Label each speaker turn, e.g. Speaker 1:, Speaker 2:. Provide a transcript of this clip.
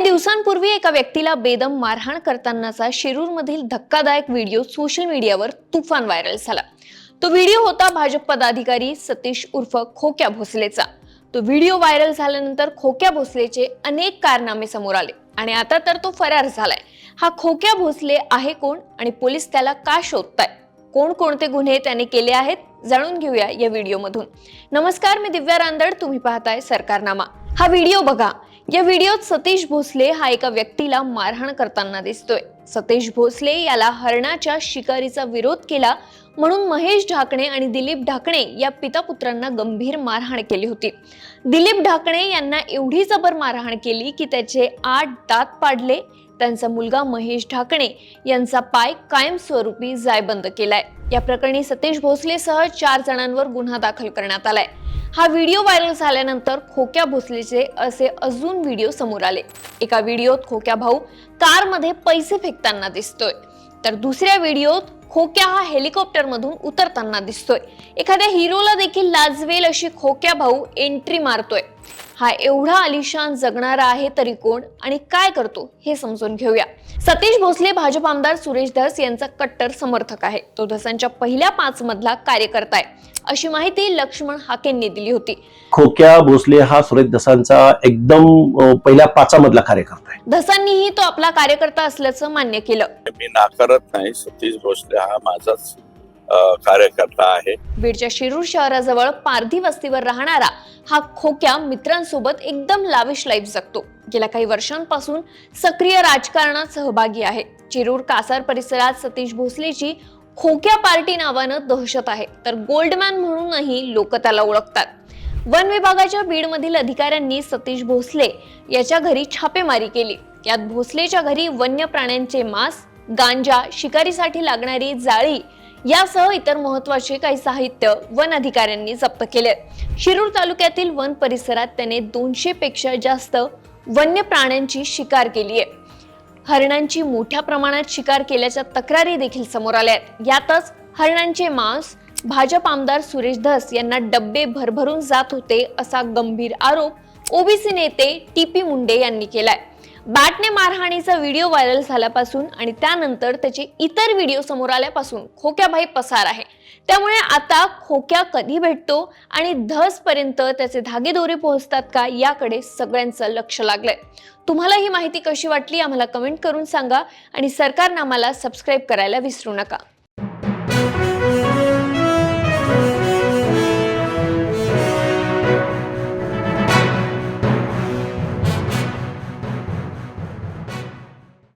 Speaker 1: दिवसांपूर्वी एका व्यक्तीला बेदम मारहाण करतानाचा शिरूरमधील धक्कादायक व्हिडिओ सोशल मीडियावर तुफान व्हायरल झाला। तो व्हिडिओ होता भाजप पदाधिकारी सतीश उर्फ खोक्या भोसलेचा। तो व्हिडिओ व्हायरल झाल्यानंतर खोक्या भोसलेचे अनेक कारनामे समोर आले आणि आता तर तो फरार झालाय। हा खोक्या भोसले आहे कोण आणि पोलीस त्याला का शोधताय? कोणकोणते गुन्हे त्याने केले आहेत जाणून घेऊया या व्हिडिओमधून। नमस्कार, मी दिव्या रांदड, तुम्ही पाहताय सरकारनामा। हा व्हिडिओ बघा। या व्हिडिओत सतीश भोसले हा एका व्यक्तीला मारहाण करताना दिसतोय। सतीश भोसले याला हरणाच्या शिकारीचा विरोध केला म्हणून महेश ढाकणे आणि दिलीप ढाकणे या पितापुत्रांना गंभीर मारहाण केली होती। दिलीप ढाकणे यांना एवढी जबर मारहाण केली की त्याचे 8 दात पाडले। त्यांचा मुलगा महेश ढाकणे यांचा पाय कायमस्वरूपी जायबंद केलाय। या प्रकरणी सतीश भोसलेसह 4 जणांवर गुन्हा दाखल करण्यात आलाय। हा व्हिडिओ व्हायरल झाल्यानंतर खोक्या भोसलेचे असे अजून व्हिडिओ समोर आले। एका व्हिडिओत खोक्या भाऊ कारमध्ये पैसे फेकताना दिसतोय, तर दुसऱ्या व्हिडिओत खोक्या हा हेलिकॉप्टर मधून उतरताना दिसतोय। एखाद्या हिरोला देखील लाजवेल अशी खोक्या भाऊ एंट्री मारतोय। हा एवढा आलिशान जगणारा आहे तरी कोण आणि काय करतो हे समजून घेऊया। सतीश भोसले भाजप आमदार सुरेश धस यांचा कट्टर समर्थक आहे। तो धसांच्या पहिल्या 5 मधला कार्यकर्ता आहे अशी माहिती लक्ष्मण हाकेंनी दिली होती।
Speaker 2: खोक्या भोसले हा सुरेश धसांचा एकदम पहिल्या 5 मधला कार्यकर्ता आहे।
Speaker 1: धसांनीही तो आपला कार्यकर्ता असल्याचं मान्य केलं।
Speaker 3: मी नाकारत नाही, सतीश भोसले हा माझाच कार्यकर्ता आहे।
Speaker 1: बीडच्या शिरूर शहराजवळ पारधी वस्तीवर राहणारा हा खोक्या मित्रांसोबत एकदम लाविश लाईफ जगतो। गेल्या काही वर्षांपासून सक्रिय राजकारणात सहभागी आहे। शिरूर कासार परिसरात सतीश भोसलेची खोक्या पार्टी नावानं दहशत आहे, तर गोल्डमॅन म्हणूनही लोक त्याला ओळखतात। वन विभागाच्या बीडमधील अधिकाऱ्यांनी सतीश भोसले याच्या घरी छापेमारी केली। यात भोसलेच्या घरी वन्य प्राण्यांचे मांस, गांजा, शिकारीसाठी लागणारी जाळी यासह इतर महत्त्वाचे काही साहित्य वन अधिकाऱ्यांनी जप्त केले। शिरूर तालुक्यातील वन परिसरात त्याने 200 पेक्षा जास्त वन्य प्राण्यांची शिकार केली आहे। हरणांची मोठ्या प्रमाणात शिकार केल्याच्या तक्रारी देखील समोर आल्या आहेत। यातच हरणांचे मांस भाजप आमदार सुरेश धस यांना डब्बे भरभरून जात होते असा गंभीर आरोप ओबीसी नेते टीपी मुंडे यांनी केलाय। बॅटने मारहाणीचा व्हिडिओ व्हायरल झाल्यापासून आणि त्यानंतर त्याचे इतर व्हिडिओ समोर आल्यापासून खोक्याभाई पसार आहे। त्यामुळे आता खोक्या कधी भेटतो आणि धस पर्यंत त्याचे धागेदोरे पोहोचतात का याकडे सगळ्यांचं लक्ष लागलंय। तुम्हाला ही माहिती कशी वाटली आम्हाला कमेंट करून सांगा आणि सरकारनामाला सबस्क्राईब करायला विसरू नका।